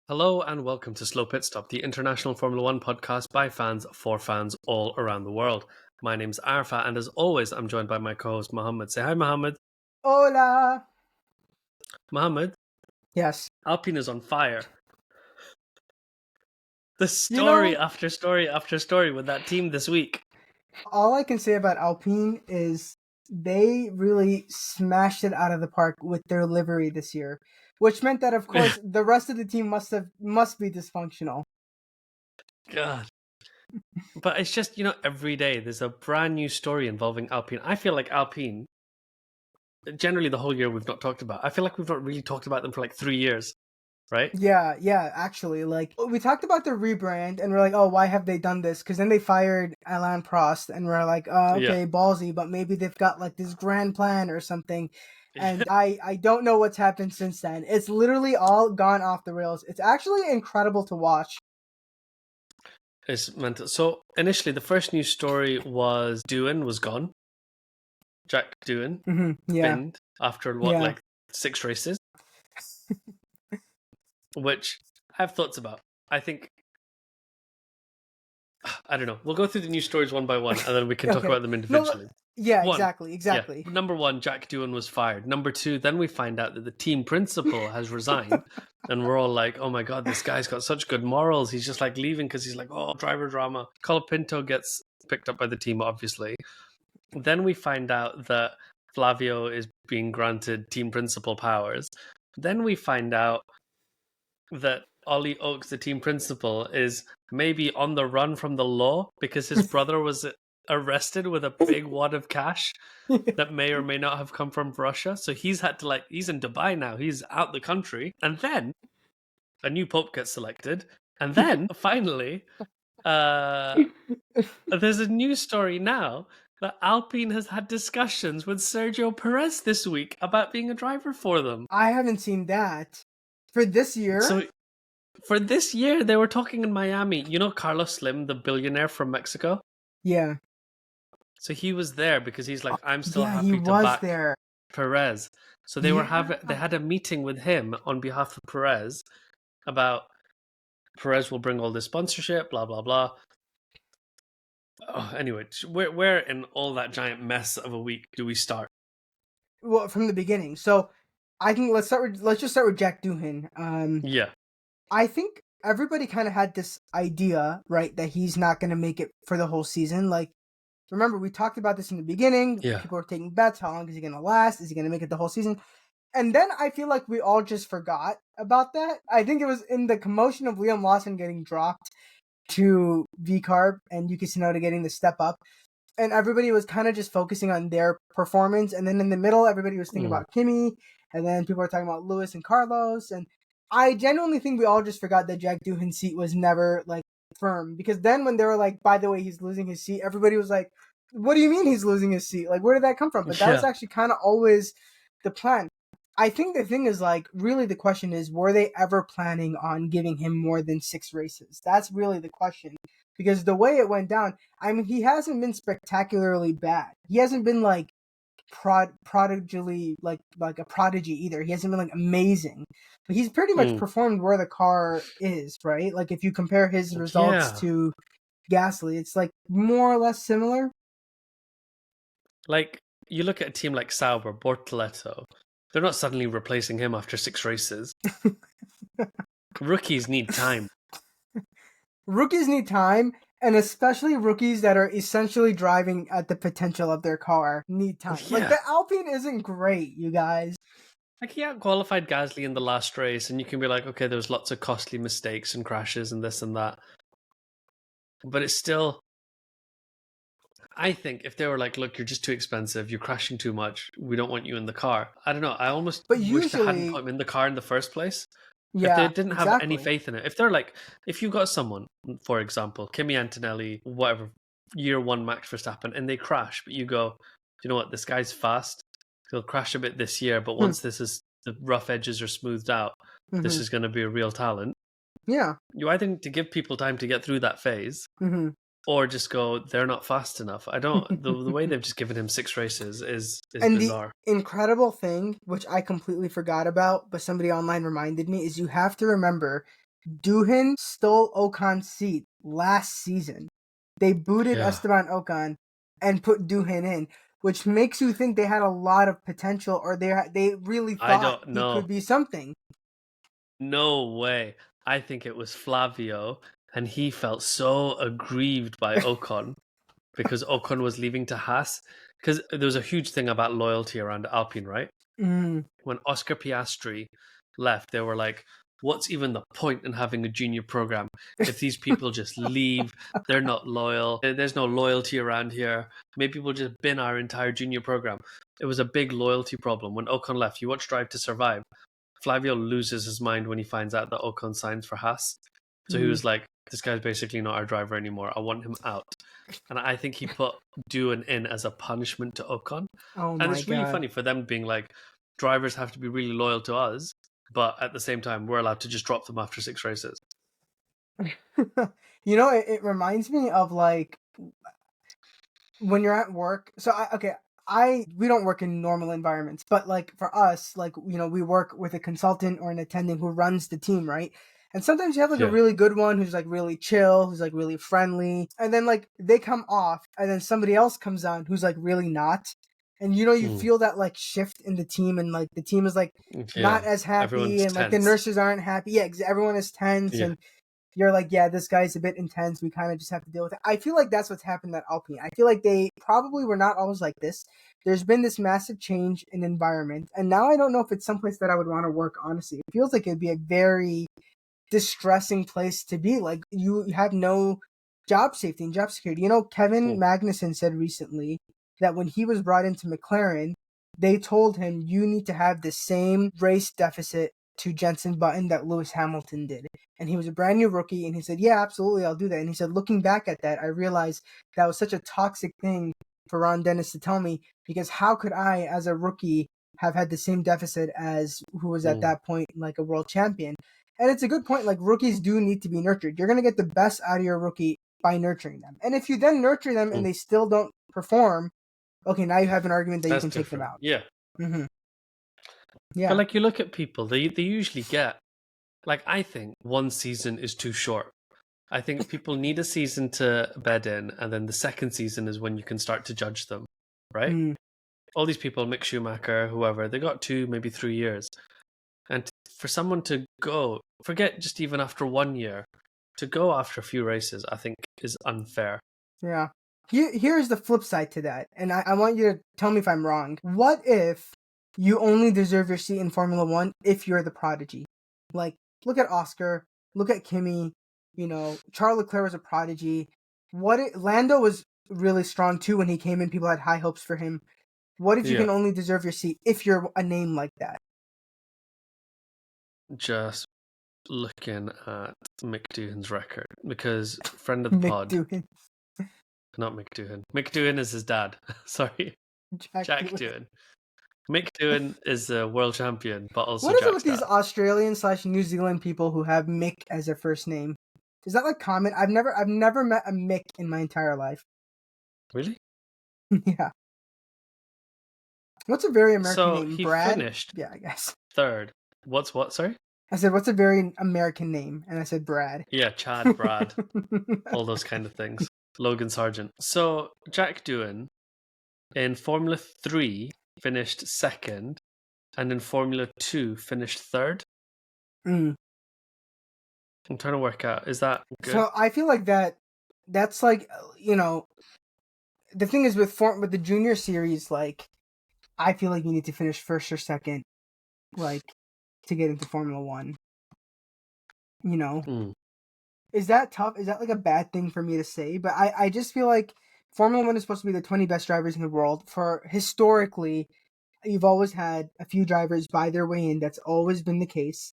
Hello and welcome to Slow Pit Stop, the international Formula One podcast by fans for fans all around the world. My name's Arfa, and as always, I'm joined by my co-host Mohammed. Say hi, Mohammed. Hola. Mohammed, Yes. Alpine is on fire. The story after story after story with that team this week. All I can say about Alpine is they really smashed it out of the park with their livery this year, which meant that, of course, the rest of the team must be dysfunctional. God. But it's just, every day there's a brand new story involving Alpine. I feel like Alpine, generally the whole year we've not talked about. I feel like we've not really talked about them for like 3 years, right? Yeah, actually, we talked about the rebrand and we're like, oh, why have they done this? Because then they fired Alain Prost and we're like, okay, ballsy, but maybe they've got like this grand plan or something. And I don't know what's happened since then. It's literally all gone off the rails. It's actually incredible to watch. It's mental. So initially, the first news story was Doohan was gone. Jack Doohan binned after like 6 races, which I have thoughts about. I think I don't know. We'll go through the news stories one by one, and then we can talk about them individually. Exactly. Yeah. Number 1, Jack Doohan was fired. Number 2, then we find out that the team principal has resigned, and we're all like, "Oh my god, this guy's got such good morals. He's just like leaving because he's like, oh, driver drama." Colapinto gets picked up by the team, obviously. Then we find out that Flavio is being granted team principal powers. Then we find out that Ollie Oakes, the team principal, is maybe on the run from the law because his brother was arrested with a big wad of cash that may or may not have come from Russia. So he's had to he's in Dubai now. He's out the country. And then a new pope gets selected. And then finally, there's a news story now that Alpine has had discussions with Sergio Perez this week about being a driver for them. I haven't seen that. For this year? So for this year, they were talking in Miami. You know Carlos Slim, the billionaire from Mexico? Yeah. So he was there because he's like, I'm still happy he to was back there. Perez. So they they had a meeting with him on behalf of Perez about Perez will bring all this sponsorship, blah, blah, blah. Oh, anyway, where in all that giant mess of a week do we start? Well, from the beginning. So I think let's just start with Jack Doohan. Yeah. I think everybody kind of had this idea, right, that he's not going to make it for the whole season. Like, remember, we talked about this in the beginning. Yeah. People were taking bets. How long is he going to last? Is he going to make it the whole season? And then I feel like we all just forgot about that. I think it was in the commotion of Liam Lawson getting dropped to V-Carb and Yuki Tsunoda getting the step up. And everybody was kind of just focusing on their performance. And then in the middle, everybody was thinking about Kimi. And then people were talking about Lewis and Carlos. And I genuinely think we all just forgot that Jack Doohan's seat was never, firm. Because then when they were like, by the way, he's losing his seat, everybody was like, what do you mean he's losing his seat? Like, where did that come from? But that was actually kind of always the plan. I think the thing is, really the question is, were they ever planning on giving him more than 6 races? That's really the question. Because the way it went down, I mean, he hasn't been spectacularly bad. He hasn't been, prodigally, like a prodigy either. He hasn't been, amazing. But he's pretty much performed where the car is, right? Like, if you compare his results to Gasly, it's, more or less similar. Like, you look at a team like Sauber, Bortoleto, they're not suddenly replacing him after 6 races. Rookies need time. Rookies need time, and especially rookies that are essentially driving at the potential of their car need time. Yeah. The Alpine isn't great, you guys. He out-qualified Gasly in the last race, and you can be like, okay, there was lots of costly mistakes and crashes and this and that. But it's still... I think if they were like, look, you're just too expensive, you're crashing too much, we don't want you in the car. I don't know, I almost wish they hadn't put him in the car in the first place. Yeah, if they didn't have any faith in it. If they're like, if you got someone, for example, Kimi Antonelli, whatever, year 1 Max Verstappen, and they crash, but you go, you know what, this guy's fast, he'll crash a bit this year, but once the rough edges are smoothed out, this is going to be a real talent. Yeah. You either need to give people time to get through that phase, or just go, they're not fast enough. I don't, the way they've just given him 6 races is and bizarre. The incredible thing, which I completely forgot about, but somebody online reminded me, is you have to remember Doohan stole Ocon's seat last season. They booted Yeah. Esteban Ocon and put Doohan in, which makes you think they had a lot of potential, or they really I thought don't he know. could be something. No way. I think it was Flavio, and he felt so aggrieved by Ocon because Ocon was leaving to Haas. Because there was a huge thing about loyalty around Alpine, right? Mm. When Oscar Piastri left, they were like, what's even the point in having a junior program if these people just leave? They're not loyal. There's no loyalty around here. Maybe we'll just bin our entire junior program. It was a big loyalty problem. When Ocon left, you watch Drive to Survive, Flavio loses his mind when he finds out that Ocon signs for Haas. So he was like, this guy's basically not our driver anymore. I want him out. And I think he put Doohan in as a punishment to Ocon. Oh And my it's really god. funny for them being like, drivers have to be really loyal to us, but at the same time, we're allowed to just drop them after 6 races. It reminds me of like when you're at work. So we don't work in normal environments, but like for us, like we work with a consultant or an attendant who runs the team, right? And sometimes you have like a Yeah. really good one who's like really chill, who's like really friendly, and then like they come off, and then somebody else comes on who's like really not. And you feel that like shift in the team, and like the team is like not Yeah. as happy, Everyone's and like the tense. nurses aren't happy. Yeah, everyone is tense, Yeah. and you're like, yeah, this guy's a bit intense. We kind of just have to deal with it. I feel like that's what's happened at Alpine. I feel like they probably were not always like this. There's been this massive change in environment, and now I don't know if it's someplace that I would want to work, honestly. It feels like it'd be a very distressing place to be. Like, you have no job safety and job security. Kevin Magnussen said recently that when he was brought into McLaren, they told him, you need to have the same race deficit to Jenson Button that Lewis Hamilton did. And he was a brand new rookie, and he said, yeah, absolutely, I'll do that. And he said, looking back at that, I realized that was such a toxic thing for Ron Dennis to tell me, because how could I, as a rookie, have had the same deficit as who was at that point like a world champion? And it's a good point. Like, rookies do need to be nurtured. You're going to get the best out of your rookie by nurturing them. And if you then nurture them and they still don't perform, okay, now you have an argument that you can take them out. Yeah. Mm-hmm. Yeah. But like, you look at people, they usually get, like, I think one season is too short. I think people need a season to bed in, and then the second season is when you can start to judge them, right? All these people, Mick Schumacher, whoever, they got 2, maybe 3 years. And for someone to go, forget just even after 1 year, to go after a few races, I think is unfair. Yeah. Here's the flip side to that, and I want you to tell me if I'm wrong. What if you only deserve your seat in Formula One if you're the prodigy? Like, look at Oscar, look at Kimi, Charles Leclerc was a prodigy. Lando was really strong too when he came in, people had high hopes for him. What if you can only deserve your seat if you're a name like that? Just looking at Mick Doohan's record, because friend of the pod, Doohan. not Mick Doohan. Mick Doohan is his dad. Sorry, Jack Doohan. Mick Doohan is a world champion, but also what is it Jack's with these dad. Australian/New Zealand people who have Mick as their first name? Is that like common? I've never met a Mick in my entire life. Really? Yeah. What's a very American name? He Brad? finished I guess. third. What's what? Sorry? I said, what's a very American name? And I said, Brad. Yeah, Chad, Brad, all those kind of things. Logan Sargent. So Jack Doohan in Formula 3 finished second, and in Formula 2 finished third. I'm trying to work out, is that good? So I feel like that's like, the thing is with the junior series, like, I feel like you need to finish first or second, like, to get into Formula One. Is that tough? Is that like a bad thing for me to say? But I just feel like Formula One is supposed to be the 20 best drivers in the world. Historically, you've always had a few drivers buy their way in. That's always been the case.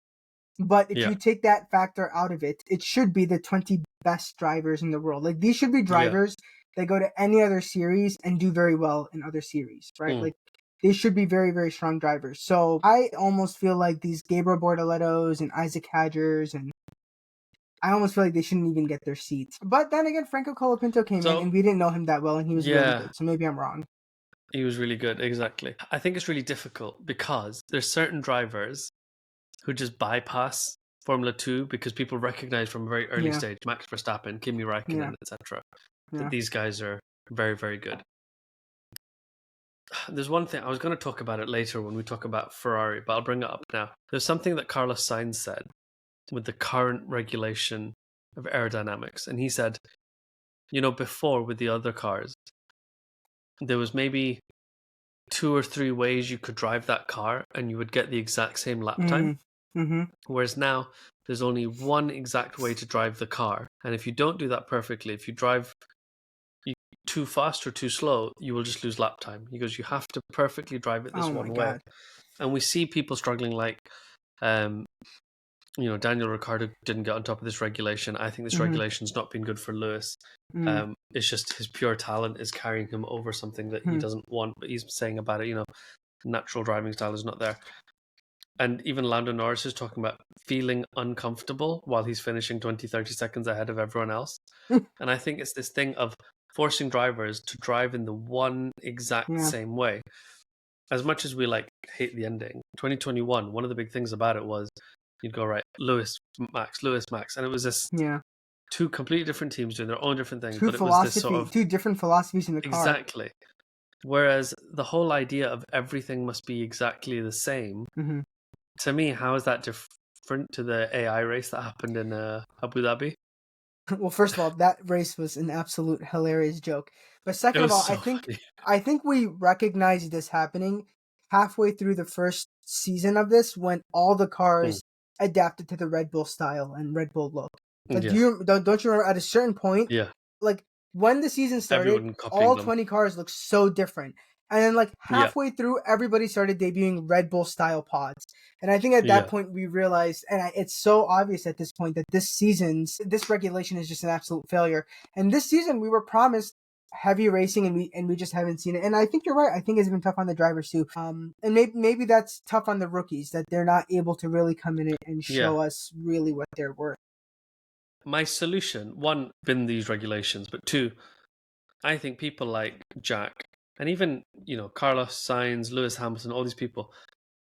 But if you take that factor out of it, it should be the 20 best drivers in the world. Like, these should be drivers that go to any other series and do very well in other series, right? Like, they should be very, very strong drivers. So I almost feel like these Gabriel Bortoletos and Isaac Hadgers, and I almost feel like they shouldn't even get their seats. But then again, Franco Colapinto came in, and we didn't know him that well, and he was really good. So maybe I'm wrong. He was really good, exactly. I think it's really difficult because there's certain drivers who just bypass Formula 2 because people recognize from a very early Yeah. stage Max Verstappen, Kimi Räikkönen, Yeah. etc. Yeah. that these guys are very, very good. There's one thing, I was going to talk about it later when we talk about Ferrari, but I'll bring it up now. There's something that Carlos Sainz said with the current regulation of aerodynamics. And he said, before with the other cars, there was maybe 2 or 3 ways you could drive that car and you would get the exact same lap time. Mm-hmm. Whereas now there's only one exact way to drive the car. And if you don't do that perfectly, if you drive too fast or too slow, you will just lose lap time. He goes, you have to perfectly drive it this one way. God. And we see people struggling like, Daniel Ricciardo didn't get on top of this regulation. I think this regulation's not been good for Lewis. It's just his pure talent is carrying him over something that he doesn't want. But he's saying about it, natural driving style is not there. And even Lando Norris is talking about feeling uncomfortable while he's finishing 20, 30 seconds ahead of everyone else. And I think it's this thing of forcing drivers to drive in the one exact same way. As much as we hate the ending, 2021, one of the big things about it was you'd go, right, Lewis, Max, and it was this 2 completely different teams doing their own different things. But it was this sort of 2 different philosophies in the car. Exactly. Whereas the whole idea of everything must be exactly the same, to me, how is that different to the AI race that happened in Abu Dhabi? Well, first of all, that race was an absolute hilarious joke. But second of all, I think we recognized this happening halfway through the first season of this when all the cars adapted to the Red Bull style and Red Bull look. Like, don't you remember at a certain point? Yeah. Like when the season started, all 20 cars looked so different. And then halfway through, everybody started debuting Red Bull style pods. And I think at that point we realized, and it's so obvious at this point, that this regulation is just an absolute failure. And this season we were promised heavy racing and we just haven't seen it. And I think you're right. I think it's been tough on the drivers too. And maybe that's tough on the rookies, that they're not able to really come in and show us really what they're worth. My solution, 1, been these regulations, but 2, I think people like Jack and even, Carlos Sainz, Lewis Hamilton, all these people,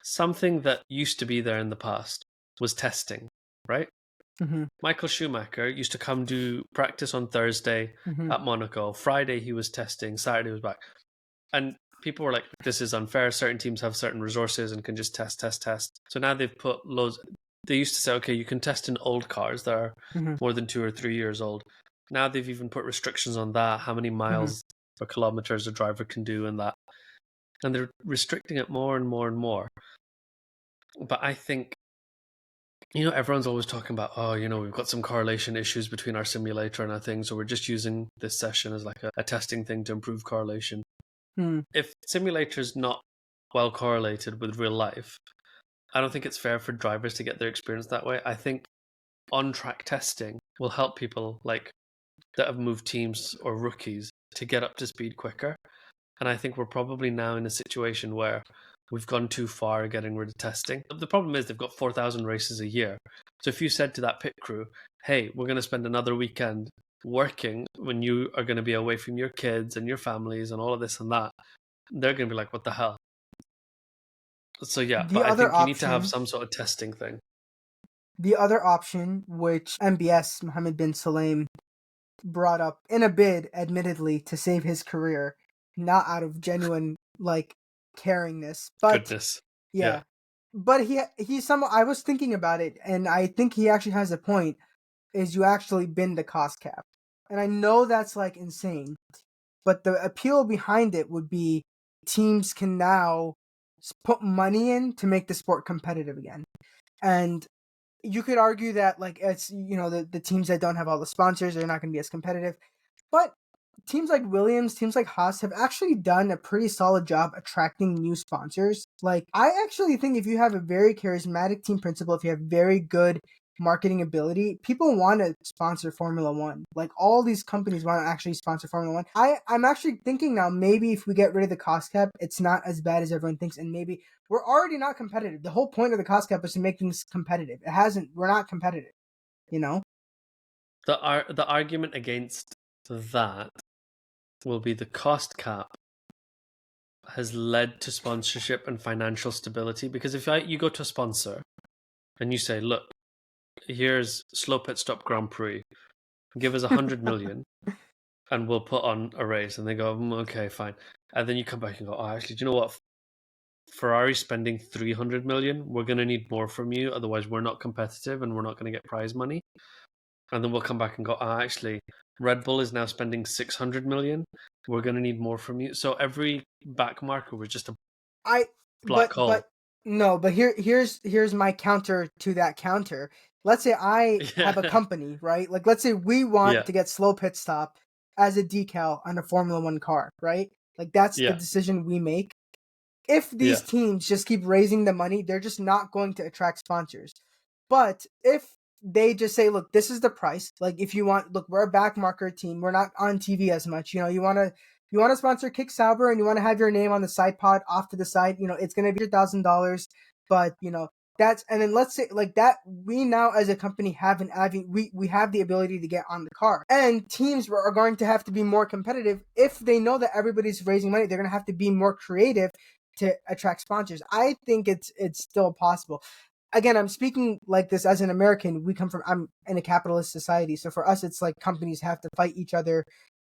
something that used to be there in the past was testing, right? Michael Schumacher used to come do practice on Thursday at Monaco. Friday he was testing, Saturday he was back. And people were like, this is unfair. Certain teams have certain resources and can just test. So now they've put loads. They used to say, okay, you can test in old cars that are more than 2 or 3 years old. Now they've even put restrictions on that, how many miles or kilometers a driver can do and that. And they're restricting it more and more and more. But I think, everyone's always talking about, we've got some correlation issues between our simulator and our thing, so we're just using this session as like a testing thing to improve correlation. If simulator's not well correlated with real life, I don't think it's fair for drivers to get their experience that way. I think on-track testing will help people that have moved teams or rookies to get up to speed quicker. And I think we're probably now in a situation where we've gone too far getting rid of testing. The problem is they've got 4,000 races a year. So if you said to that pit crew, hey, we're going to spend another weekend working when you are going to be away from your kids and your families and all of this and that, they're going to be like, what the hell? So but I think you need to have some sort of testing thing. The other option, which MBS, Mohammed bin Sulayem, brought up in a bid, admittedly, to save his career, not out of genuine caringness, but goodness, But I was thinking about it, and I think he actually has a point. Is you actually bin the cost cap, and I know that's insane, but the appeal behind it would be teams can now put money in to make the sport competitive again, and you could argue that it's the teams that don't have all the sponsors are not going to be as competitive, but teams like Williams, teams like Haas have actually done a pretty solid job attracting new sponsors. I actually think if you have a very charismatic team principal, if you have very good marketing ability, people want to sponsor Formula One. All these companies want to actually sponsor Formula One. I'm actually thinking now, maybe if we get rid of the cost cap, it's not as bad as everyone thinks, and maybe we're already not competitive. The whole point of the cost cap is to make things competitive. We're not competitive, The argument against that will be the cost cap has led to sponsorship and financial stability. Because if you go to a sponsor and you say, look, here's slow pit stop Grand Prix. Give us 100 million, and we'll put on a race. And they go, okay, fine. And then you come back and go, oh, actually, do you know what? Ferrari's spending 300 million. We're going to need more from you, otherwise we're not competitive and we're not going to get prize money. And then we'll come back and go, actually, Red Bull is now spending 600 million. We're going to need more from you. So every back marker was just a black hole. But no, but here's my counter to that counter. Let's say I have a company, right? Like, let's say we want to get slow pit stop as a decal on a Formula One car, right? Like, that's the decision we make. If these teams just keep raising the money, they're just not going to attract sponsors. But if they just say, look, this is the price. Like, if you want, look, we're a back marker team. We're not on TV as much. You know, you want to sponsor Kick Sauber and you want to have your name on the side pod off to the side. You know, it's going to be $1,000. But, you know, and then let's say like that, we now as a company have we have the ability to get on the car, and teams are going to have to be more competitive. If they know that everybody's raising money, they're going to have to be more creative to attract sponsors. I think it's still possible. Again, I'm speaking like this as an American. I'm in a capitalist society. So for us, it's like companies have to fight each other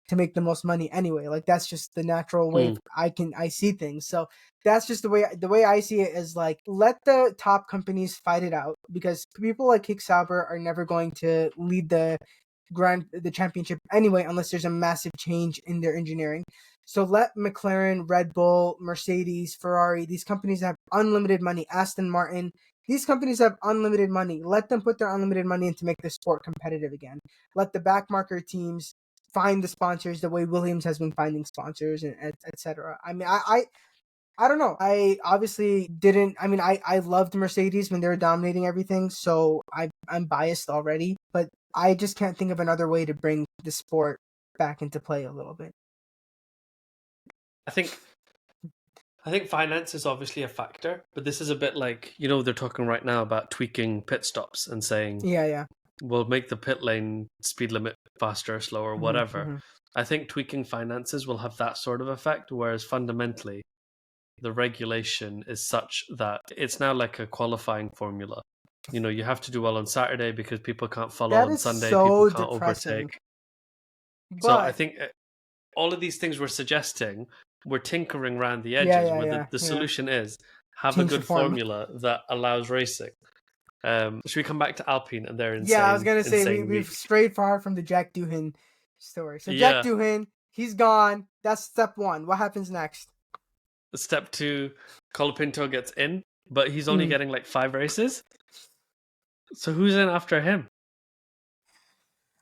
to make the most money anyway. Like, that's just the natural way I see things. So that's just the way I see it is like, let the top companies fight it out, because people like Kick Sauber are never going to lead the championship anyway, unless there's a massive change in their engineering. So let McLaren, Red Bull, Mercedes, Ferrari, these companies have unlimited money. Aston Martin, these companies have unlimited money. Let them put their unlimited money in to make the sport competitive again. Let the backmarker teams find the sponsors the way Williams has been finding sponsors, and etc. I mean, I don't know. I obviously didn't. I mean, I loved Mercedes when they were dominating everything, so I'm biased already. But I just can't think of another way to bring the sport back into play a little bit. I think finance is obviously a factor, but this is a bit like, you know, they're talking right now about tweaking pit stops and saying, we'll make the pit lane speed limit faster, slower, whatever. I think tweaking finances will have that sort of effect, whereas fundamentally, the regulation is such that it's now like a qualifying formula. You know, you have to do well on Saturday because people can't follow on Sunday, people can't overtake. But so I think all of these things we're suggesting, we're tinkering around the edges, where the solution is have change a good formula that allows racing. Should we come back to Alpine and their insane? Yeah, I was gonna say we've strayed far from the Jack Doohan story. So Jack Doohan, he's gone. That's step one. What happens next? Step two, Colapinto gets in, but he's only getting like 5 races. So who's in after him?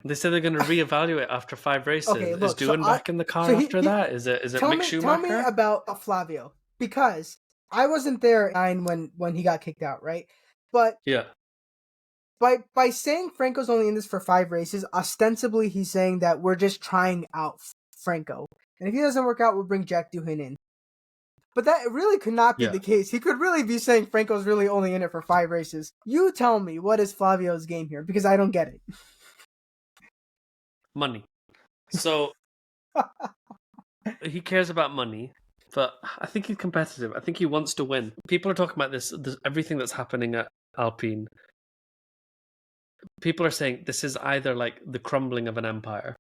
They said they're going to reevaluate after 5 races. Okay, look, is Doohan back in the car after that? Is it Mick Schumacher? Tell me about Flavio, because I wasn't there when he got kicked out, right? But by saying Franco's only in this for 5 races, ostensibly he's saying that we're just trying out Franco, and if he doesn't work out, we'll bring Jack Doohan in. But that really could not be the case. He could really be saying Franco's really only in it for 5 races. You tell me, what is Flavio's game here? Because I don't get it. Money. So he cares about money, but I think he's competitive. I think he wants to win. People are talking about this everything that's happening at Alpine. People are saying this is either like the crumbling of an empire.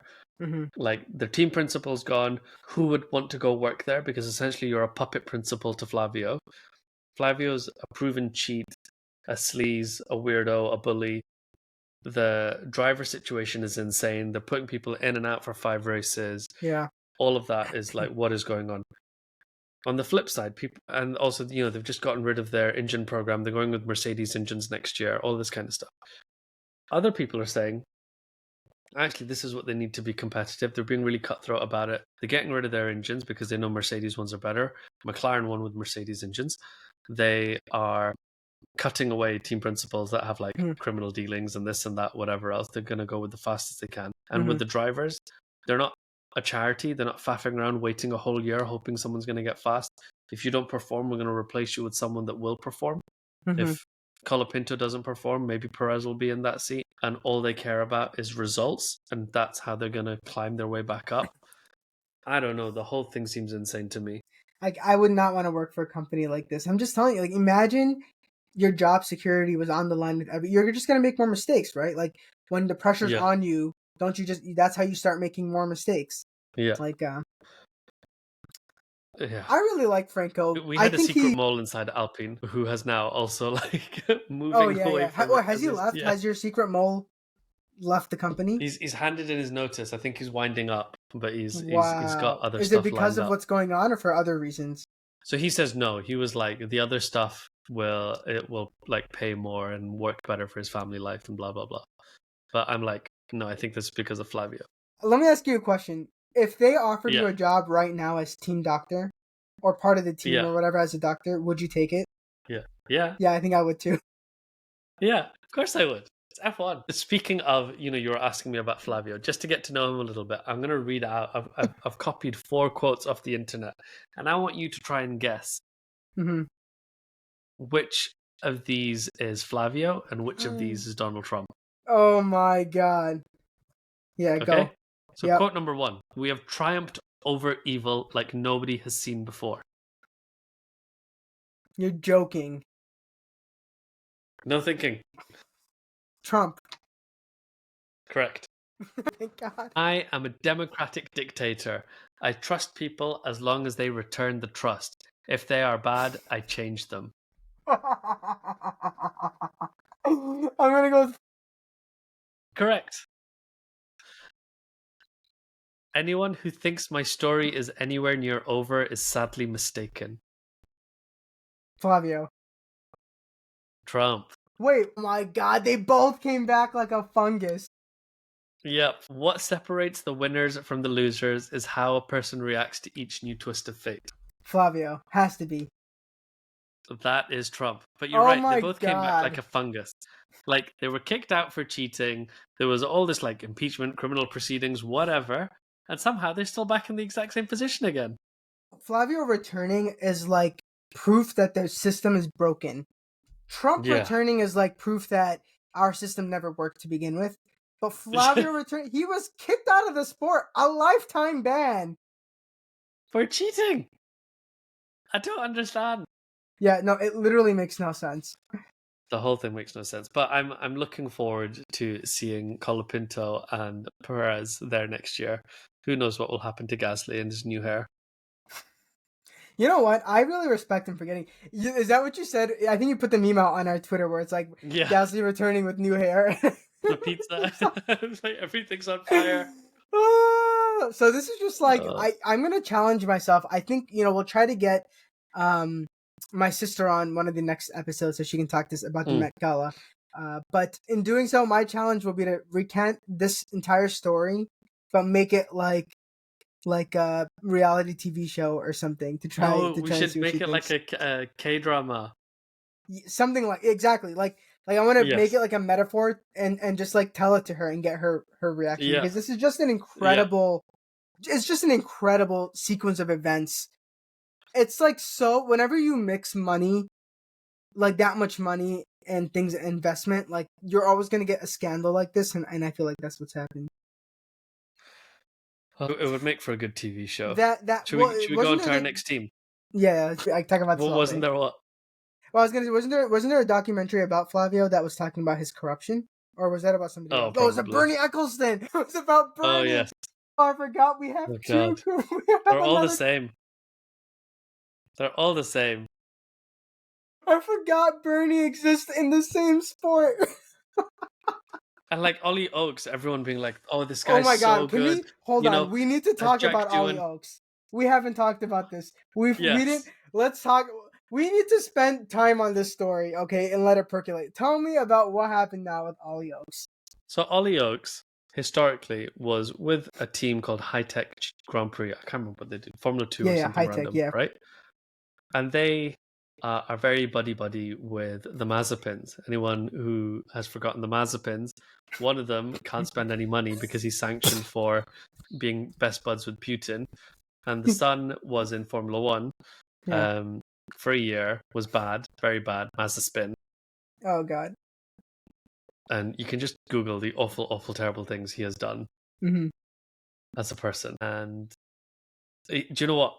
Like, their team principal's gone. Who would want to go work there? Because essentially you're a puppet principal to Flavio. Flavio's a proven cheat, a sleaze, a weirdo, a bully. The driver situation is insane. They're putting people in and out for 5 races. Yeah. All of that is like, what is going on? On the flip side, people, and also, you know, they've just gotten rid of their engine program. They're going with Mercedes engines next year, all this kind of stuff. Other people are saying, actually, this is what they need to be competitive. They're being really cutthroat about it. They're getting rid of their engines because they know Mercedes ones are better. McLaren won with Mercedes engines. They are cutting away team principals that have like criminal dealings and this and that, whatever else. They're going to go with the fastest they can. And with the drivers, they're not a charity. They're not faffing around waiting a whole year hoping someone's going to get fast. If you don't perform, we're going to replace you with someone that will perform. If Colapinto doesn't perform, maybe Perez will be in that seat, and all they care about is results, and that's how they're going to climb their way back up. I don't know. The whole thing seems insane to me. Like, I would not want to work for a company like this. I'm just telling you, like, imagine your job security was on the line with you're just gonna make more mistakes, right? Like when the pressure's Yeah. on you, don't you just that's how you start making more mistakes. Yeah. Like Yeah. I really like Franco. We I had a think secret he mole inside Alpine who has now also like Oh moving yeah, away yeah. from it Has he left? yeah. Has your secret mole left the company? He's handed in his notice. I think he's winding up, but he's got Wow. other Is it stuff because lined of up. what's going on or for other reasons? So he says no. He was like the other stuff will like pay more and work better for his family life and blah blah blah. But I'm like, no, I think this is because of Flavio. Let me ask you a question. If they offered you Yeah. a job right now as team doctor or part of the team Yeah. or whatever as a doctor, would you take it? Yeah. Yeah. Yeah, I think I would too. Yeah. Of course I would. It's F1. Speaking of, you were asking me about Flavio. Just to get to know him a little bit, I'm going to read out. I've copied 4 quotes off the internet, and I want you to try and guess Mm-hmm. which of these is Flavio and which of these is Donald Trump. Oh my god. Yeah, go. Okay? So Yep. quote number 1. We have triumphed over evil like nobody has seen before. You're joking. No thinking. Trump. Correct. Thank God. I am a democratic dictator. I trust people as long as they return the trust. If they are bad, I change them. I'm gonna go with Correct. Anyone who thinks my story is anywhere near over is sadly mistaken. Flavio. Trump. Wait, oh my god, they both came back like a fungus. Yep. What separates the winners from the losers is how a person reacts to each new twist of fate. Flavio. Has to be. That is Trump. But you're Oh right, they my both came back like god. a fungus. Like, they were kicked out for cheating. There was all this, like, impeachment, criminal proceedings, whatever. And somehow they're still back in the exact same position again. Flavio returning is like proof that the system is broken. Trump Yeah. returning is like proof that our system never worked to begin with. But Flavio returning, he was kicked out of the sport, a lifetime ban. For cheating. I don't understand. Yeah, no, it literally makes no sense. The whole thing makes no sense. But I'm looking forward to seeing Colapinto and Perez there next year. Who knows what will happen to Gasly and his new hair? You know what? I really respect him for getting. Is that what you said? I think you put the meme out on our Twitter where it's like Yeah. Gasly returning with new hair. The pizza. It's like everything's on fire. So this is just like I'm gonna challenge myself. I think we'll try to get my sister on one of the next episodes so she can talk to us about the Met Gala. But in doing so, my challenge will be to recant this entire story, but make it like a reality TV show or something to try. Oh, to we try and should see what make she it thinks. like a K-drama. Something like exactly like I want to Yes. make it like a metaphor and just like tell it to her and get her reaction Yeah. because this is just an incredible. It's just an incredible sequence of events. It's like so whenever you mix money, like that much money and things investment, like you're always gonna get a scandal like this, and I feel like that's what's happening. It would make for a good TV show. That Should we go on to our next team? Yeah, I talk about this. Well, wasn't there what? Well, I was gonna say, wasn't there a documentary about Flavio that was talking about his corruption, or was that about somebody else? Oh, it was probably. Bernie Eccleston. It was about Bernie. Oh yes. Oh, I forgot we have two. God. We have They're all another- the same. They're all the same. I forgot Bernie exists in the same sport. And like Ollie Oakes, everyone being like, "Oh, this Oh guy's my god! so Can good." we hold on? We need to talk Jack about Ollie Doohan. Oakes. We haven't talked about this. We Yes. didn't. Let's talk. We need to spend time on this story, okay, and let it percolate. Tell me about what happened now with Ollie Oakes. So Ollie Oakes historically was with a team called High Tech Grand Prix. I can't remember what they did, Formula 2 or something random, right? And they are very buddy with the Mazepins. Anyone who has forgotten the Mazepins, one of them can't spend any money because he's sanctioned for being best buds with Putin. And the son was in Formula 1 for a year, was bad, very bad, Mazepin. Oh, God. And you can just Google the awful, awful, terrible things he has done as a person. And do you know what?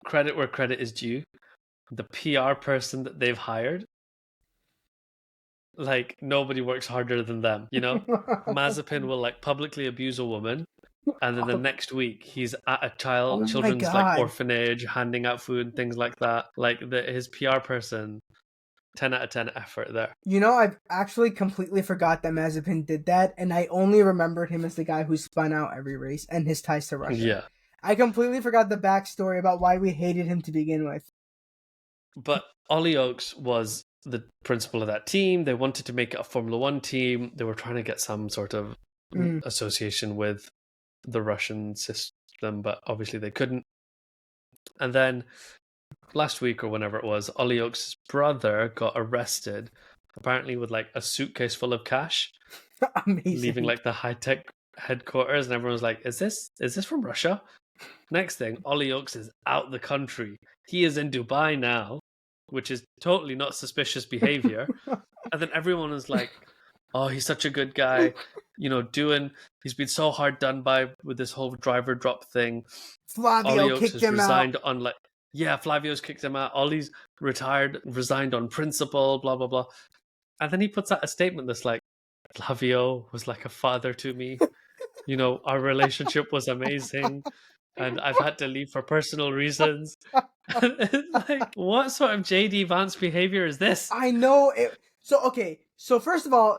Credit where credit is due. The PR person that they've hired like nobody works harder than them, you know? Mazepin will like publicly abuse a woman, and then the next week he's at a Oh my children's like God. orphanage, handing out food and things like that. Like his PR person, 10 out of 10 effort there. You know, I've actually completely forgot that Mazepin did that, and I only remembered him as the guy who spun out every race and his ties to Russia. Yeah. I completely forgot the backstory about why we hated him to begin with. But Ollie Oakes was the principal of that team. They wanted to make it a Formula One team. They were trying to get some sort of association with the Russian system, but obviously they couldn't. And then last week or whenever it was, Ollie Oakes' brother got arrested, apparently with like a suitcase full of cash, Amazing. leaving like the high-tech headquarters, and everyone was like, is this from Russia? Next thing, Ollie Oakes is out the country. He is in Dubai now, which is totally not suspicious behavior. And then everyone is like, oh, he's such a good guy. You know, he's been so hard done by with this whole driver drop thing. Flavio Ollie Oakes kicked has him resigned out. on like, yeah, Flavio's kicked him out. Ollie's resigned on principle, blah, blah, blah. And then he puts out a statement that's like, Flavio was like a father to me. You know, our relationship was amazing. And I've had to leave for personal reasons. Like, what sort of JD Vance behavior is this? I know it. So, okay. So, first of all,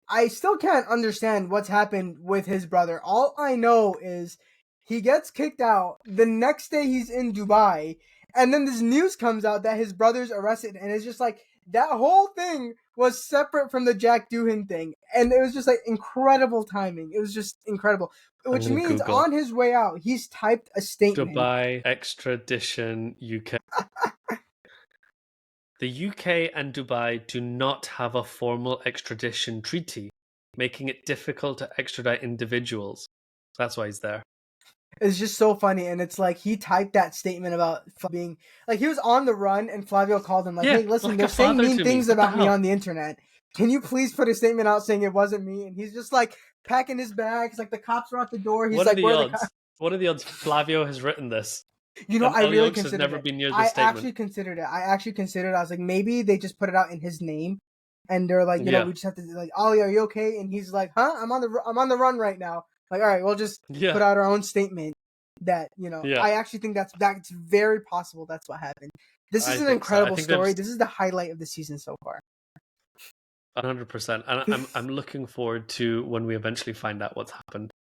I still can't understand what's happened with his brother. All I know is he gets kicked out. The next day he's in Dubai. And then this news comes out that his brother's arrested. And it's just like, that whole thing was separate from the Jack Doohan thing. And it was just like incredible timing. It was just incredible. Which means Google. on his way out, he's typed a statement. Dubai extradition UK. The UK and Dubai do not have a formal extradition treaty, making it difficult to extradite individuals. That's why he's there. It's just so funny, and it's like he typed that statement about being like he was on the run, and Flavio called him like, "Hey, listen, like they're saying mean things about me hell? on the internet. Can you please put a statement out saying it wasn't me?" And he's just like packing his bags, like the cops are at the door. He's what like, are the odds? What are the odds Flavio has written this? You know, and I Ollie really Oakes considered has never it. been near the I statement. actually considered it. I was like, maybe they just put it out in his name, and they're like, you know, we just have to like, Ollie, are you okay? And he's like, huh? I'm on the run right now. Like, all right, we'll just put out our own statement. That, you know, I actually think that's very possible. That's what happened. This is an incredible story. This is the highlight of the season so far. 100%. And I'm looking forward to when we eventually find out what's happened.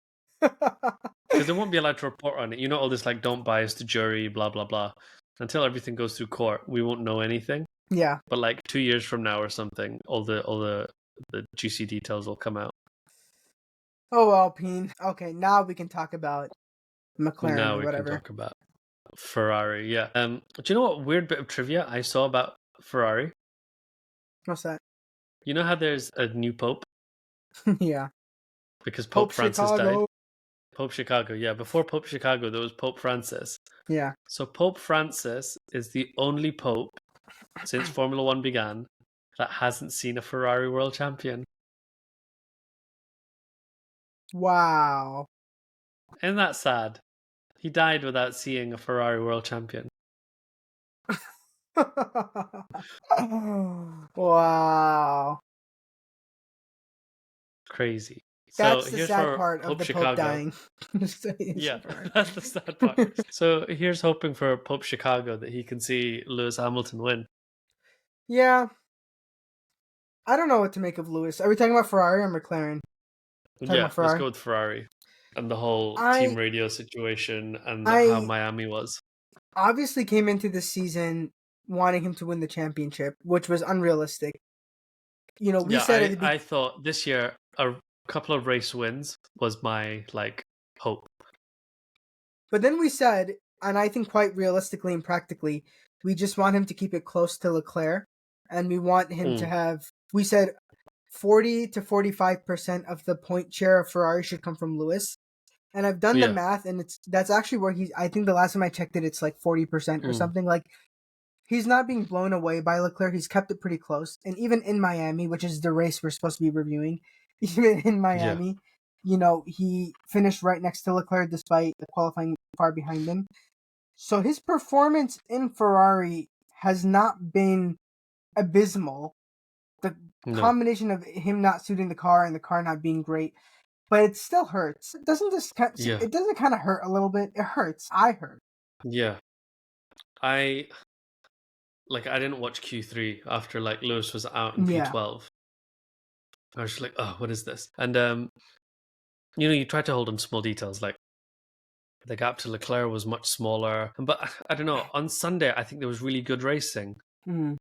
Because they won't be allowed to report on it. You know, all this like don't bias the jury, blah blah blah. Until everything goes through court, we won't know anything. Yeah. But like 2 years from now or something, all the juicy details will come out. Oh, Alpine. Okay, now we can talk about McLaren now or whatever. We can talk about Ferrari. Yeah. Do you know what weird bit of trivia I saw about Ferrari? What's that? You know how there's a new pope? Yeah. Because Pope Francis died. Pope Chicago, yeah. Before Pope Chicago, there was Pope Francis. Yeah. So Pope Francis is the only pope since Formula One began that hasn't seen a Ferrari world champion. Wow. Isn't that sad? He died without seeing a Ferrari world champion. Wow. Crazy. That's so the here's sad for part Pope of the Chicago. Pope dying. Yeah, that's the sad part. So here's hoping for Pope Chicago that he can see Lewis Hamilton win. Yeah. I don't know what to make of Lewis. Are we talking about Ferrari or McLaren? Let's go with Ferrari. And the whole team radio situation and how Miami was. Obviously came into this season wanting him to win the championship, which was unrealistic. You know, we said I thought this year a couple of race wins was my hope. But then we said, and I think quite realistically and practically, we just want him to keep it close to Leclerc, and we want him to have. We said 40 to 45% of the point share of Ferrari should come from Lewis. And I've done the math, and that's actually where I think the last time I checked it, it's like 40% or something. Like, he's not being blown away by Leclerc. He's kept it pretty close. And even in Miami, which is the race we're supposed to be reviewing, even in Miami, you know, he finished right next to Leclerc despite the qualifying far behind him. So his performance in Ferrari has not been abysmal. No. Combination of him not suiting the car and the car not being great, but it still hurts. Doesn't this Yeah. it doesn't kind of hurt a little bit? It hurts. I hurt. Yeah. I didn't watch Q3 after like Lewis was out in Yeah. P12. I was just like, oh, what is this? And you try to hold on small details, like the gap to Leclerc was much smaller. But I don't know. On Sunday, I think there was really good racing. Mm.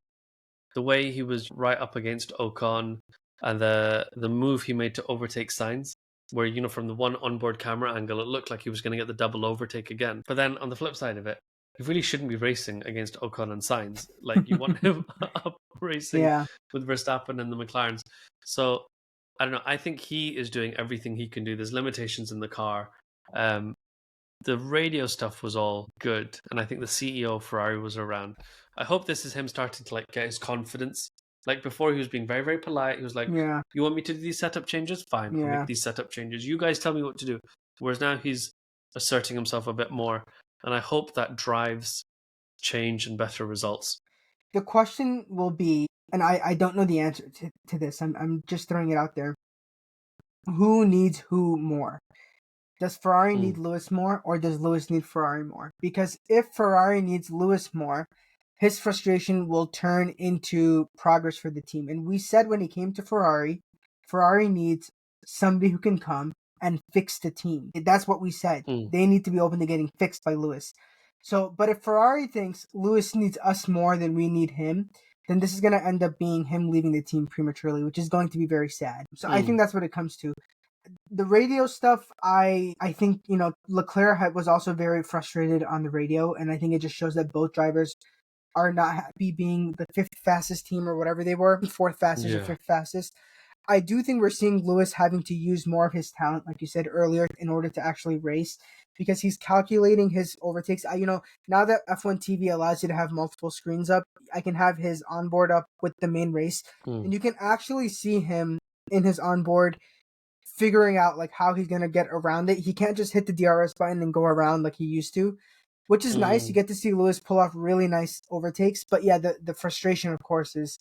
The way he was right up against Ocon, and the move he made to overtake Sainz, where from the one onboard camera angle, it looked like he was going to get the double overtake again. But then on the flip side of it, he really shouldn't be racing against Ocon and Sainz. Like you want him up racing Yeah. with Verstappen and the McLarens. So I don't know. I think he is doing everything he can do. There's limitations in the car. The radio stuff was all good, and I think the CEO of Ferrari was around. I hope this is him starting to get his confidence. Like before, he was being very, very polite. He was like, Yeah. "You want me to do these setup changes? Fine, I'll Yeah. make these setup changes. You guys tell me what to do." Whereas now he's asserting himself a bit more, and I hope that drives change and better results. The question will be, and I don't know the answer to this. I'm just throwing it out there. Who needs who more? Does Ferrari need Lewis more, or does Lewis need Ferrari more? Because if Ferrari needs Lewis more, his frustration will turn into progress for the team. And we said when he came to Ferrari, Ferrari needs somebody who can come and fix the team. That's what we said. They need to be open to getting fixed by Lewis. So, but if Ferrari thinks Lewis needs us more than we need him, then this is going to end up being him leaving the team prematurely, which is going to be very sad. So I think that's what it comes to. The radio stuff, I think, Leclerc was also very frustrated on the radio, and I think it just shows that both drivers are not happy being the fifth fastest team or whatever they were, fourth fastest or fifth fastest. I do think we're seeing Lewis having to use more of his talent, like you said earlier, in order to actually race, because he's calculating his overtakes. Now that F1 TV allows you to have multiple screens up, I can have his onboard up with the main race, and you can actually see him in his onboard figuring out how he's gonna get around it. He can't just hit the DRS button and go around like he used to, which is nice. You get to see Lewis pull off really nice overtakes. But yeah, the frustration, of course, is,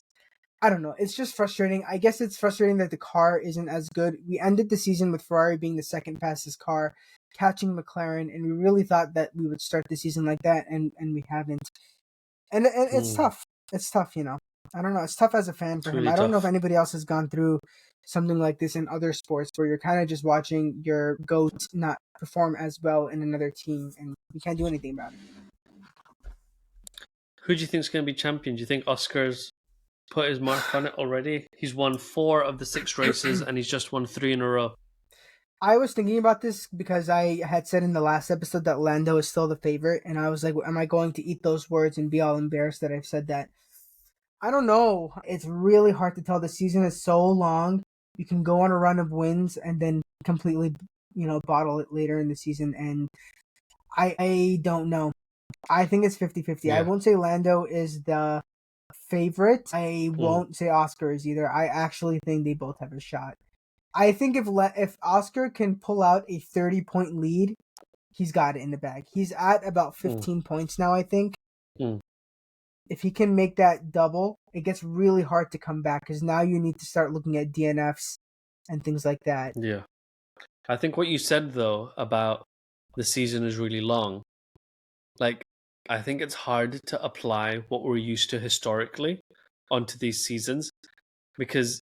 I don't know. It's just frustrating. I guess it's frustrating that the car isn't as good. We ended the season with Ferrari being the second fastest car, catching McLaren, and we really thought that we would start the season like that, and we haven't. And it's tough. It's tough, I don't know. It's tough as a fan for him. Really I don't know if tough. anybody else has gone through something like this in other sports where you're kind of just watching your GOAT not perform as well in another team, and you can't do anything about it. Who do you think is going to be champion? Do you think Oscar's put his mark on it already? He's won 4 of the 6 races, and he's just won 3 in a row. I was thinking about this because I had said in the last episode that Lando is still the favorite, and I was like, am I going to eat those words and be all embarrassed that I've said that? I don't know. It's really hard to tell. The season is so long. You can go on a run of wins and then completely, bottle it later in the season, and I don't know. I think it's 50-50. Yeah. I won't say Lando is the favorite. I won't say Oscar is either. I actually think they both have a shot. I think if Oscar can pull out a 30-point lead, he's got it in the bag. He's at about 15 points now, I think. If he can make that double, it gets really hard to come back because now you need to start looking at DNFs and things like that. Yeah. I think what you said, though, about the season is really long, I think it's hard to apply what we're used to historically onto these seasons because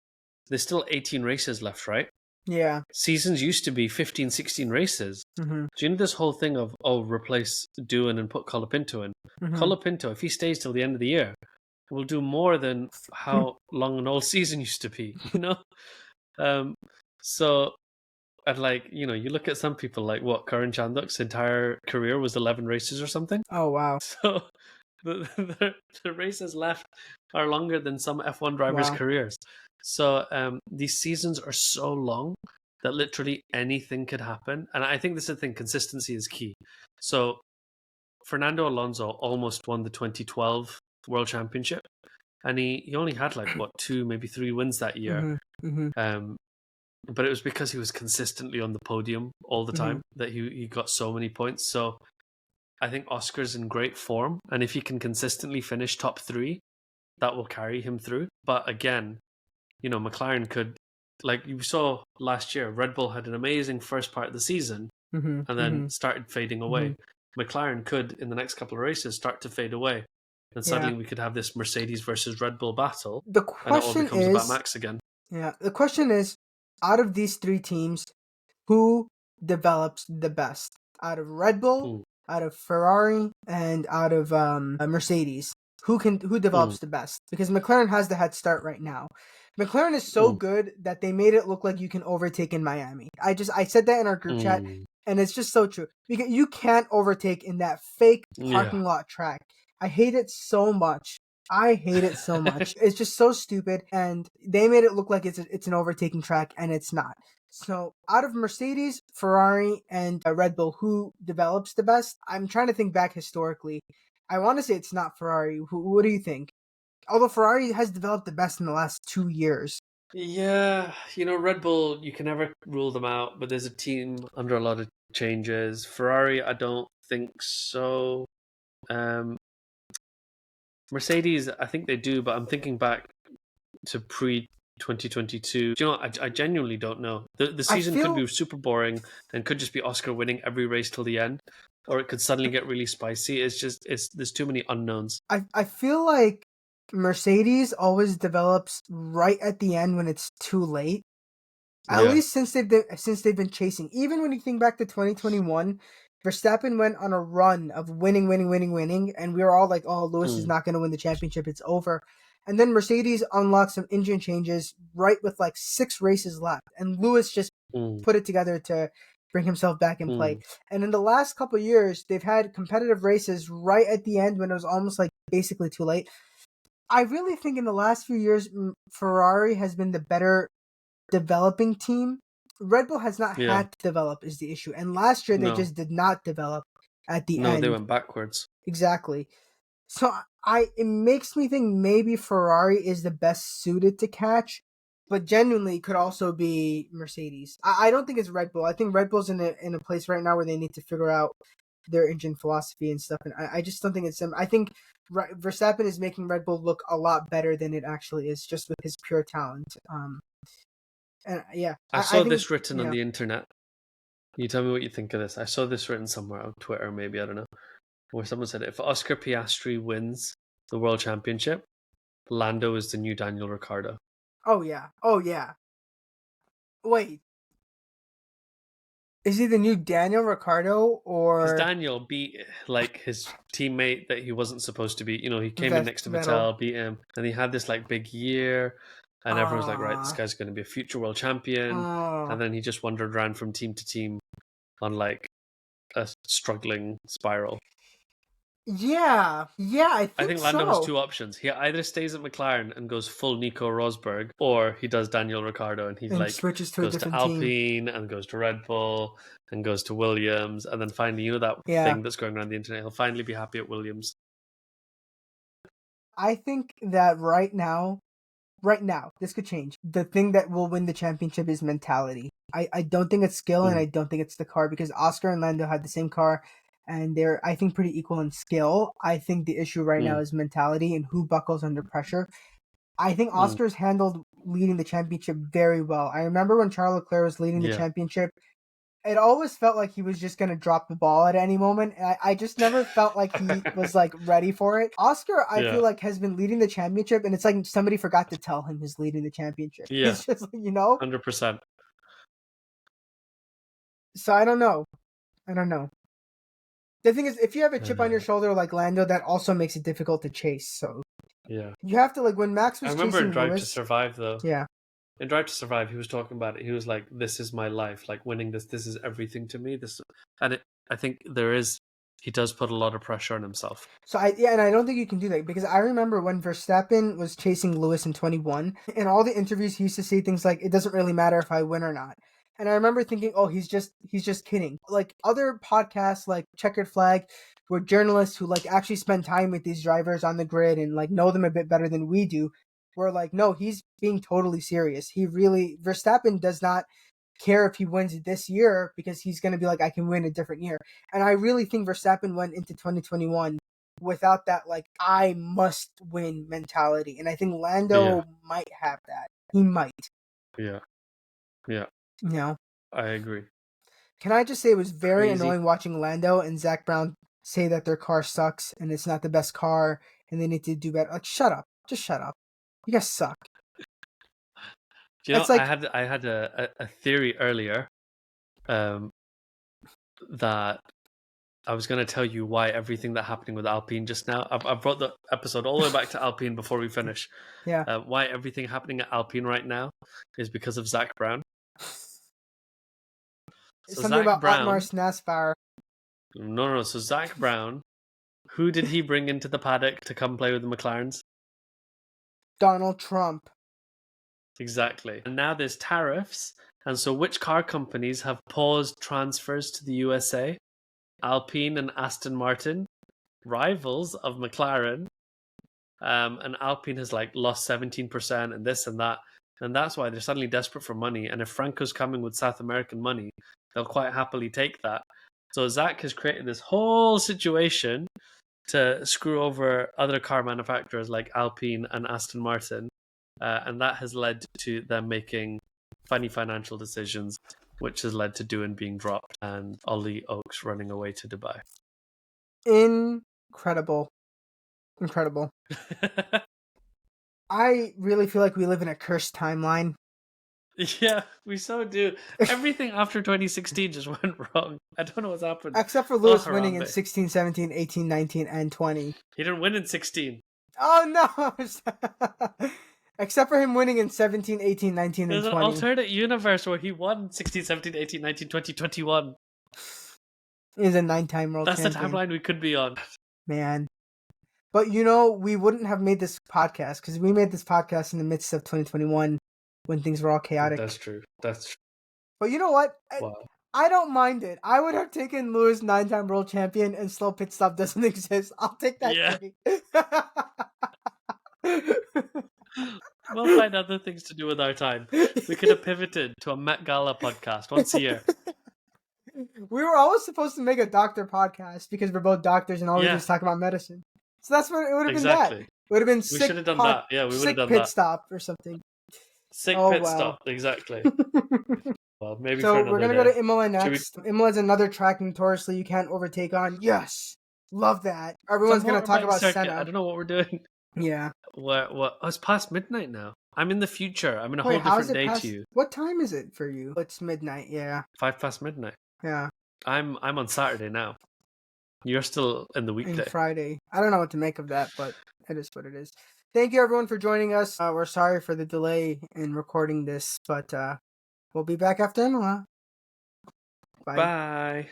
there's still 18 races left, right? Yeah. Seasons used to be 15, 16 races. Mm-hmm. Do you know this whole thing of, replace Doohan and put Colapinto in? Mm-hmm. Colapinto, if he stays till the end of the year, will do more than how long an all season used to be, So, and you look at some people Karan Chandok's entire career was 11 races or something. Oh, wow. So the races left are longer than some F1 drivers' careers. So these seasons are so long that literally anything could happen. And I think this is the thing, consistency is key. So Fernando Alonso almost won the 2012 World Championship. And he only had 2, maybe 3 wins that year. Mm-hmm. But it was because he was consistently on the podium all the time that he got so many points. So I think Oscar's in great form. And if he can consistently finish top 3, that will carry him through. But again, McLaren could, like you saw last year, Red Bull had an amazing first part of the season Mm-hmm, and then started fading away. mm-hmm. McLaren could, in the next couple of races, start to fade away. And suddenly Yeah. we could have this Mercedes versus Red Bull battle, The and it all question becomes about is, Max again. the question is, out of these three teams, who develops the best? Out of Red Bull, out of Ferrari, and out of Mercedes, who develops the best? Because McLaren has the head start right now. McLaren is so good that they made it look like you can overtake in Miami. I said that in our group chat, and it's just so true. Because you can't overtake in that fake parking lot track. I hate it so much. It's just so stupid, and they made it look like it's an overtaking track, and it's not. So, out of Mercedes, Ferrari, and Red Bull, who develops the best? I'm trying to think back historically. I want to say it's not Ferrari. What do you think? Although Ferrari has developed the best in the last 2 years. Yeah, Red Bull, you can never rule them out, but there's a team under a lot of changes. Ferrari, I don't think so. Mercedes, I think they do, but I'm thinking back to pre 2022. Do you know what? I genuinely don't know. The season could be super boring and could just be Oscar winning every race till the end, or it could suddenly get really spicy. There's too many unknowns. I feel like Mercedes always develops right at the end when it's too late. At least since they've been chasing. Even when you think back to 2021, Verstappen went on a run of winning, and we were all like, "Oh, Lewis is not going to win the championship; it's over." And then Mercedes unlocked some engine changes right with like 6 races left, and Lewis just put it together to bring himself back in play. And in the last couple of years, they've had competitive races right at the end when it was almost like basically too late. I really think in the last few years, Ferrari has been the better developing team. Red Bull has not had to develop is the issue. And last year they just did not develop at the end. No, they went backwards. Exactly. So it makes me think maybe Ferrari is the best suited to catch, but genuinely could also be Mercedes. I don't think it's Red Bull. I think Red Bull's in a place right now where they need to figure out their engine philosophy and stuff. And I just don't think it's them. I think Verstappen is making Red Bull look a lot better than it actually is, just with his pure talent. And I saw this written on the internet. You tell me what you think of this. I saw this written somewhere on Twitter, maybe, I don't know, where someone said if Oscar Piastri wins the World Championship, Lando is the new Daniel Ricciardo. Oh yeah. Wait, is he the new Daniel Ricciardo, or? Because Daniel beat like his teammate that he wasn't supposed to beat. He came in next to Vettel, beat him, and he had this like big year. And everyone's like, right, this guy's going to be a future world champion. And then he just wandered around from team to team on like a struggling spiral. Yeah, I think Lando has 2 options. He either stays at McLaren and goes full Nico Rosberg, or he does Daniel Ricciardo and he like switches to goes a different to Alpine and goes to Red Bull and goes to Williams, and then finally, that thing that's going around the internet, he'll finally be happy at Williams. I think that right now, this could change. The thing that will win the championship is mentality. I don't think it's skill, and I don't think it's the car, because Oscar and Lando had the same car, and they're, I think, pretty equal in skill. I think the issue right now is mentality and who buckles under pressure. I think Oscar's handled leading the championship very well. I remember when Charles Leclerc was leading the championship, it always felt like he was just going to drop the ball at any moment. I just never felt like he was like ready for it. Oscar, I feel like, has been leading the championship, and it's like somebody forgot to tell him he's leading the championship. Yeah. It's just, 100%. So I don't know. The thing is, if you have a chip on your shoulder like Lando, that also makes it difficult to chase. So you have to, like, when Max was chasing Lewis. I remember in Drive to Survive, though. Yeah. In Drive to Survive, he was talking about it. He was like, "This is my life. Like, winning this is everything to me." I think he does put a lot of pressure on himself. So and I don't think you can do that, because I remember when Verstappen was chasing Lewis in 21, in all the interviews he used to say things like, "It doesn't really matter if I win or not." And I remember thinking, "Oh, he's just kidding." Like other podcasts like Checkered Flag, where journalists who like actually spend time with these drivers on the grid and like know them a bit better than we do, were like, "No, he's being totally serious. Verstappen does not care if he wins this year, because he's going to be like, I can win a different year." And I really think Verstappen went into 2021 without that, like, I must win mentality. And I think Lando might have that. He might. Yeah. You know. I agree. Can I just say it was very Crazy. annoying watching Lando and Zach Brown say that their car sucks and it's not the best car and they need to do better. Like, shut up. Just shut up. You guys suck. Do you know, It's like, I had a theory earlier that I was going to tell you why everything that happening with Alpine just now. I've brought the episode all the way back to Alpine before we finish. yeah. Why everything happening at Alpine right now is because of Zach Brown. So Something Zach about Brown. Otmar Snasbauer. No. So Zach Brown, who did he bring into the paddock to come play with the McLarens? Donald Trump. Exactly. And now there's tariffs. And so which car companies have paused transfers to the USA? Alpine and Aston Martin, rivals of McLaren. And Alpine has like lost 17% and this and that. And that's why they're suddenly desperate for money. And if Franco's coming with South American money, they'll quite happily take that. So Zach has created this whole situation to screw over other car manufacturers like Alpine and Aston Martin. And that has led to them making funny financial decisions, which has led to Doohan being dropped and Ollie Oakes running away to Dubai. Incredible. I really feel like we live in a cursed timeline. Yeah, we so do. Everything after 2016 just went wrong. I don't know what's happened. Except for Lewis winning in Harambe. 16, 17, 18, 19, and 20. He didn't win in 16. Oh, no! Except for him winning in 17, 18, 19, There's and an 20. alternate universe where he won 16, 17, 18, 19, 20, 21. He's a 9-time world That's champion. the timeline we could be on. Man. But we wouldn't have made this podcast because we made this podcast in the midst of 2021 when things were all chaotic. That's true. But you know what? Wow. I don't mind it. I would have taken Lewis 9-time world champion and slow pit stop doesn't exist. I'll take that day. We'll find other things to do with our time. We could have pivoted to a Met Gala podcast once a year. We were always supposed to make a doctor podcast because we're both doctors and all we just talk about medicine. So that's what it would have been. That it would have been sick. We should have done that. Yeah, we would have done pit that. Stop or something. Sick pit stop. Exactly. Well, maybe so for another we're gonna day. go to Imola next. Imola's another track notoriously you can't overtake on. Yes, love that. Everyone's gonna talk about Senna. I don't know what we're doing. Yeah. What? Oh, it's past midnight now. I'm in the future. I'm in a whole different day to you. What time is it for you? It's midnight. Yeah. 5 past midnight. Yeah. I'm on Saturday now. You're still in the weekday. Friday. I don't know what to make of that, but it is what it is. Thank you everyone for joining us. We're sorry for the delay in recording this, but we'll be back after Imola. Bye. Bye.